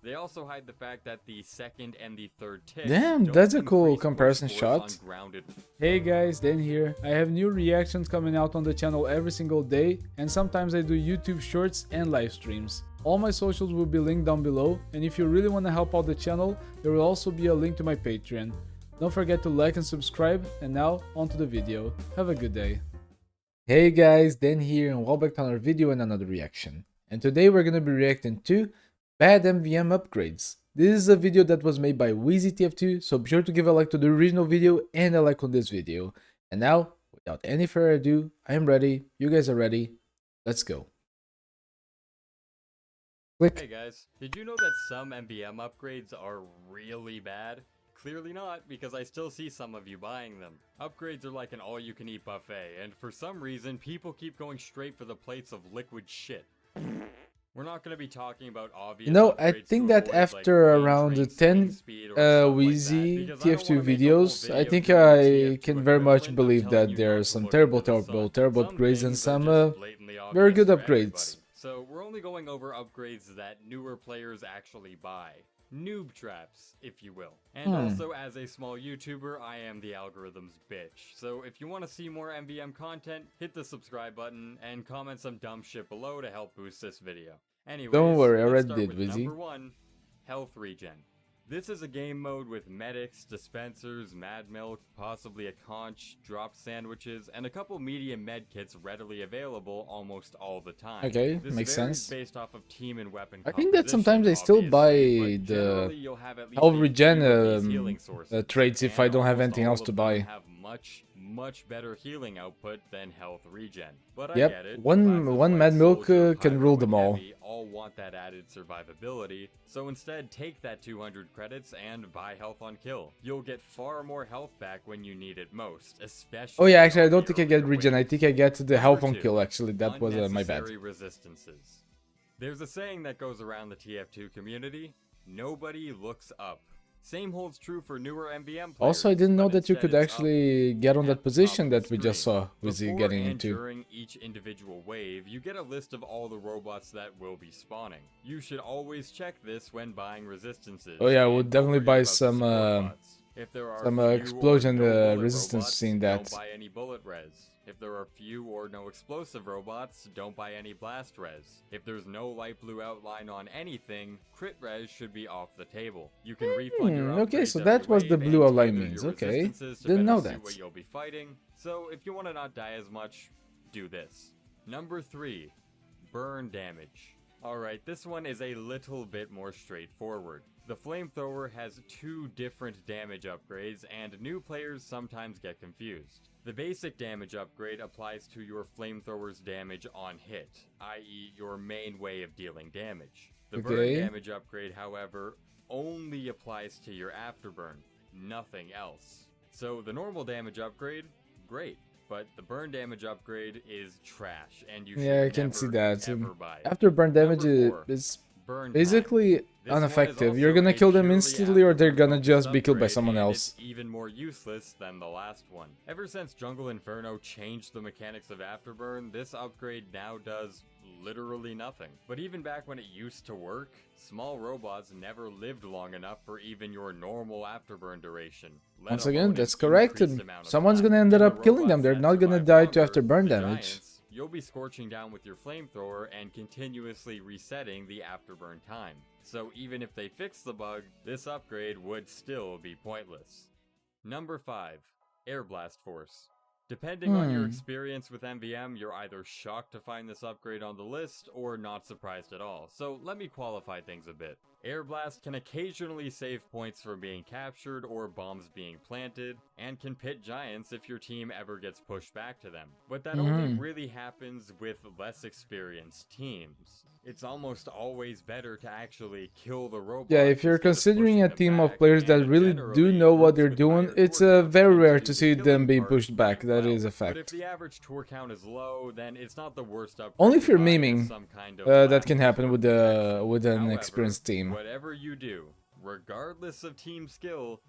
They also hide the fact that the second and the third tick Damn, don't that's a cool increase comparison push scores shot. on grounded. Hey guys, Dan here. I have new reactions coming out on the channel every single day, and sometimes I do YouTube shorts and live streams. All my socials will be linked down below, and if you really want to help out the channel, there will also be a link to my Patreon. Don't forget to like and subscribe, and now on to the video. Have a good day. Hey guys, Dan here, and welcome back to another video and another reaction. And today we're gonna be reacting to bad MvM upgrades. This is a video that was made by TF2, so be sure to give a like to the original video and a like on this video. And now, without any further ado, I am ready, you guys are ready, let's go. Click. Hey guys, did you know that some MvM upgrades are really bad? Clearly not, because I still see some of you buying them. Upgrades are like an all-you-can-eat buffet, and for some reason, people keep going straight for the plates of liquid shit. We're not going to be talking about obvious I think that after around 10 Wheezy TF2 videos, I think I can very much believe that there are some terrible upgrades and some very good upgrades. So we're only going over upgrades that newer players actually buy. Noob traps, if you will. And also, as a small YouTuber, I am the algorithm's bitch. So if you want to see more MvM content, hit the subscribe button and comment some dumb shit below to help boost this video. Anyways, don't worry, I let's already start did, with Wizzy. Number 1, health regen. This is a game mode with medics, dispensers, mad milk, possibly a conch, drop sandwiches, and a couple medium med kits readily available almost all the time. Okay, this makes sense. Based off of team and weapon I think that sometimes I still buy the health regen traits if I don't have anything else to buy. Have much better healing output than health regen. But yep, I get it. one mad milk can rule them all. All want that added survivability, so instead take that 200 credits and buy health on kill. You'll get far more health back when you need it most, especially. Oh yeah, actually I don't think I get regen, I think I get the health on kill actually, that was my bad. Resistances. There's a saying that goes around the TF2 community, nobody looks up. Same holds true for newer MvM players. Also, I didn't know that you could actually get on that position that we just saw Wizzy getting into. During each individual wave, you get a list of all the robots that will be spawning. You should always check this when buying resistances. Oh yeah, I would definitely buy some if there are explosion resistance seeing that. Don't buy any bullet res. If there are few or no explosive robots, don't buy any blast res. If there's no light blue outline on anything, crit res should be off the table. You can refund your okay, so that was the blue outline means. Okay, didn't know that. What you'll be fighting. So if you want to not die as much, do this. Number 3, burn damage. Alright, this one is a little bit more straightforward. The flamethrower has 2 different damage upgrades, and new players sometimes get confused. The basic damage upgrade applies to your flamethrower's damage on hit, i.e. your main way of dealing damage. The burn damage upgrade, however, only applies to your afterburn, nothing else. So the normal damage upgrade, great. But the burn damage upgrade is trash, and you should I can see that. ever buy it. After burn damage is basically ineffective. You're gonna kill them instantly, or they're gonna just be killed by someone else. It's even more useless than the last one. Ever since Jungle Inferno changed the mechanics of Afterburn, this upgrade now does literally nothing. But even back when it used to work, small robots never lived long enough for even your normal Afterburn duration. Once again, that's correct. Someone's gonna end up killing them. They're not gonna die to Afterburn damage. You'll be scorching down with your flamethrower and continuously resetting the afterburn time. So even if they fix the bug, this upgrade would still be pointless. Number 5, Air Blast Force. Depending on your experience with MvM, you're either shocked to find this upgrade on the list or not surprised at all. So let me qualify things a bit. Air Blast can occasionally save points from being captured or bombs being planted, and can pit giants if your team ever gets pushed back to them. But that only really happens with less experienced teams. It's almost always better to actually kill the robot. Yeah, if you're considering a team of players that really do know what they're doing, it's very rare to see them being pushed back. That is a fact. But if the average tour count is low, then it's not the worst upgrade. Only if you're memeing, that can happen with However, an experienced team. Whatever you do, regardless of team skill,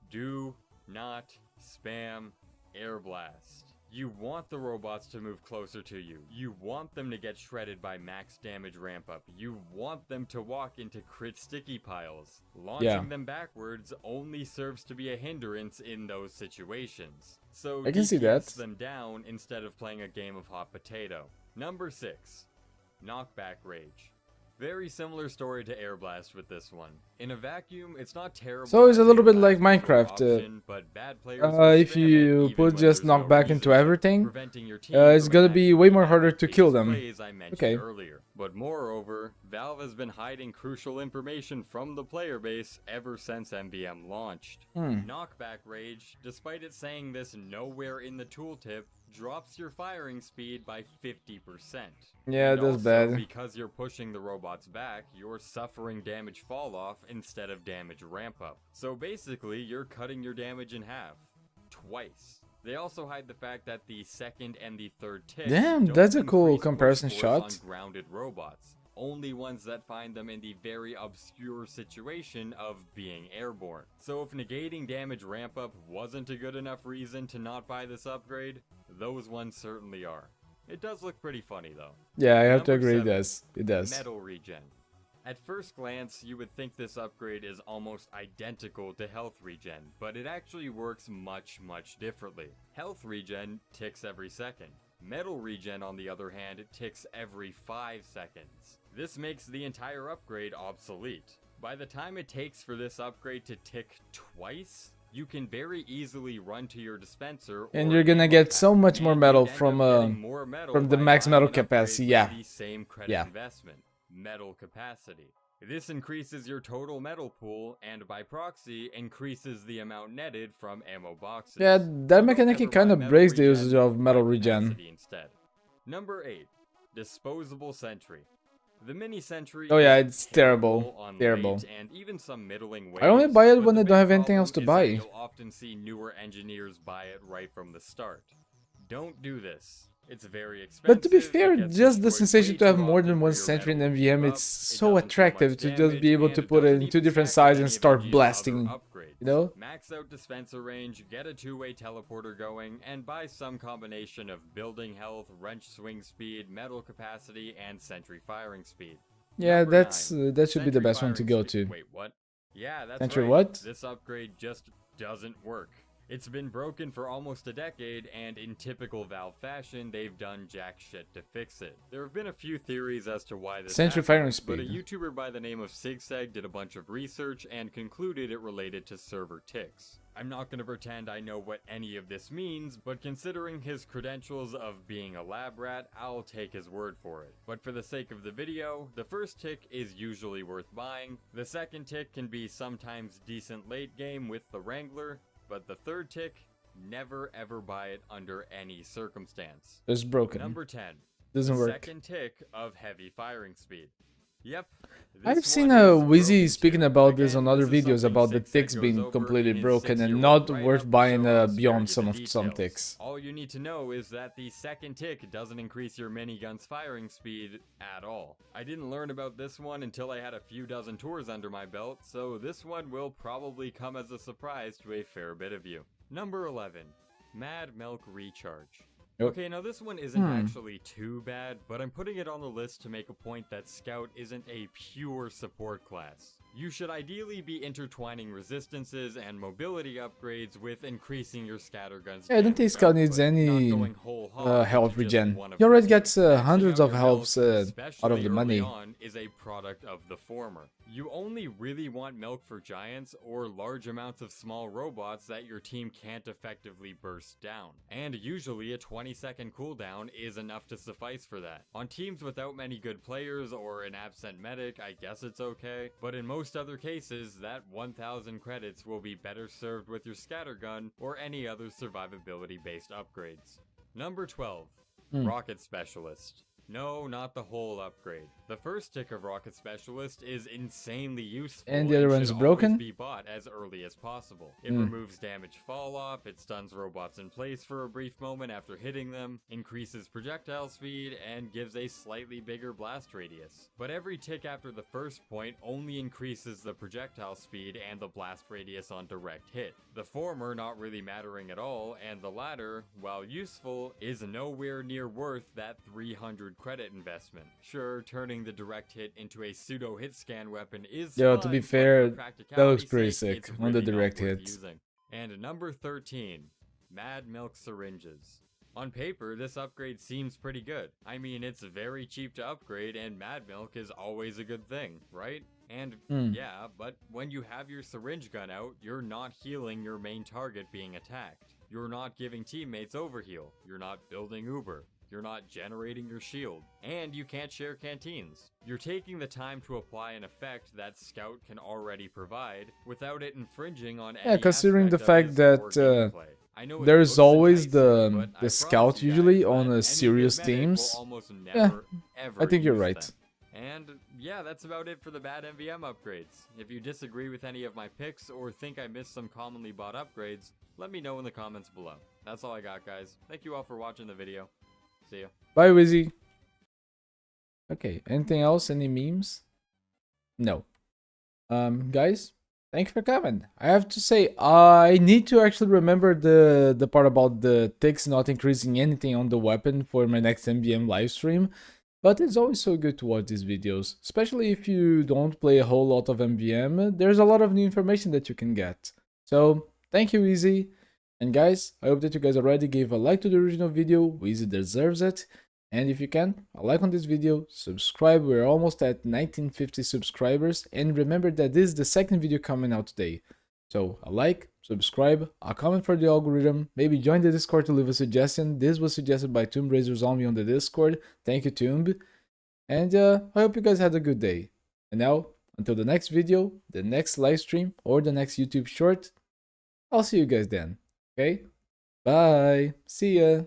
do not spam Air Blast. You want the robots to move closer to you. You want them to get shredded by max damage ramp up. You want them to walk into crit sticky piles. Launching them backwards only serves to be a hindrance in those situations. So I can see that. them down instead of playing a game of hot potato. Number 6. Knockback Rage. Very similar story to Air Blast with this one. In a vacuum, it's not terrible. So it's a little bit like Minecraft. Option, but bad players if you put just knockback into everything, it's gonna be way more harder to kill them. Okay. Earlier. But moreover, Valve has been hiding crucial information from the player base ever since MvM launched. Knockback Rage, despite it saying this nowhere in the tooltip, drops your firing speed by 50%. Yeah, that's bad. Because you're pushing the robots back, you're suffering damage fall off instead of damage ramp up. So basically, you're cutting your damage in half. Twice. They also hide the fact that the second and the third tick that's a cool comparison shot. On grounded robots. Only ones that find them in the very obscure situation of being airborne. So if negating damage ramp up wasn't a good enough reason to not buy this upgrade, those ones certainly are. It does look pretty funny though. Yeah, I have to agree, it does. It does. Metal Regen. At first glance, you would think this upgrade is almost identical to Health Regen, but it actually works much differently. Health Regen ticks every second. Metal Regen, on the other hand, ticks every 5 seconds. This makes the entire upgrade obsolete. By the time it takes for this upgrade to tick twice, you can very easily run to your dispenser, and you're gonna get so much more metal from the max metal capacity. Yeah. Investment. Metal capacity. This increases your total metal pool and by proxy increases the amount netted from ammo boxes. Yeah, that mechanic kind of breaks the usage of metal regen. Instead. Number 8. Disposable Sentry. The mini sentry. Oh yeah, it's terrible. Terrible. And even some middling ways, I only buy it when I don't have anything else to buy. You'll often see newer engineers buy it right from the start. Don't do this. It's very expensive. But to be fair, just the sensation to have more than one sentry in MvM, it's so attractive to just be able to put it in 2 different sizes and start blasting, you know? Max out dispenser range, get a 2-way teleporter going, and buy some combination of building health, wrench swing speed, metal capacity, and sentry firing speed. Yeah, that should be the best one to go to. Wait, what? Yeah, that's sentry right. What? This upgrade just doesn't work. It's been broken for almost a decade, and in typical Valve fashion, they've done jack shit to fix it. There have been a few theories as to why this sentry happened, firing speed. but a YouTuber by the name of Sigseg did a bunch of research and concluded it related to server ticks. I'm not going to pretend I know what any of this means, but considering his credentials of being a lab rat, I'll take his word for it. But for the sake of the video, the first tick is usually worth buying, the second tick can be sometimes decent late game with the Wrangler, but the third tick, never ever buy it under any circumstance. It's broken. Number 10. Doesn't work. Second tick of heavy firing speed. Yep. I've seen Wheezy speaking about this on other videos about the ticks being completely broken and not worth buying beyond some ticks. All you need to know is that the second tick doesn't increase your minigun's firing speed at all. I didn't learn about this one until I had a few dozen tours under my belt, so this one will probably come as a surprise to a fair bit of you. Number 11. Mad Milk Recharge. Okay, now this one isn't actually too bad, but I'm putting it on the list to make a point that Scout isn't a pure support class. You should ideally be intertwining resistances and mobility upgrades with increasing your scattergun's. Yeah, I don't think Scout needs any health regen. He already gets hundreds of healths out of the money. Is a product of the former. You only really want milk for giants or large amounts of small robots that your team can't effectively burst down. And usually a 20-second cooldown is enough to suffice for that. On teams without many good players or an absent medic, I guess it's okay, but in most other cases, that 1000 credits will be better served with your scattergun or any other survivability based upgrades. Number 12. Rocket Specialist. No, not the whole upgrade. The first tick of Rocket Specialist is insanely useful And the other one's should broken? always be bought as early as possible. It removes damage fall off, it stuns robots in place for a brief moment after hitting them, increases projectile speed, and gives a slightly bigger blast radius. But every tick after the first point only increases the projectile speed and the blast radius on direct hit. The former not really mattering at all, and the latter, while useful, is nowhere near worth that 300 credit investment. Sure, turning the direct hit into a pseudo hit scan weapon is Yo, fun, to be but fair, for that looks practicality's pretty sake, sick it's on the really not direct worth hit. using. And number 13, Mad Milk Syringes. On paper, this upgrade seems pretty good. I mean, it's very cheap to upgrade, and Mad Milk is always a good thing, right? And yeah, but when you have your syringe gun out, you're not healing your main target being attacked. You're not giving teammates overheal. You're not building Uber. You're not generating your shield, and you can't share canteens. You're taking the time to apply an effect that Scout can already provide without it infringing on any considering the aspect fact of that his core gameplay. I know it there's looks always enticing, but I the promise scout you usually guys on that a any serious good medic will teams. almost Yeah, never, ever I think you're use right. them. And yeah, that's about it for the bad MvM upgrades. If you disagree with any of my picks or think I missed some commonly bought upgrades, let me know in the comments below. That's all I got, guys. Thank you all for watching the video. See ya. Bye, Wizzy. Okay, anything else? Any memes? No. Guys, thank you for coming. I have to say, I need to actually remember the part about the ticks not increasing anything on the weapon for my next MvM livestream. But it's always so good to watch these videos, especially if you don't play a whole lot of MvM. There's a lot of new information that you can get. So, thank you, Easy. And guys, I hope that you guys already gave a like to the original video. Easy deserves it. And if you can, a like on this video, subscribe. We're almost at 1950 subscribers. And remember that this is the second video coming out today. So a like, subscribe, a comment for the algorithm, maybe join the Discord to leave a suggestion. This was suggested by Tomb Raiser Zombie on the Discord. Thank you, Tomb. And I hope you guys had a good day. And now, until the next video, the next live stream, or the next YouTube short, I'll see you guys then. Okay? Bye. See ya.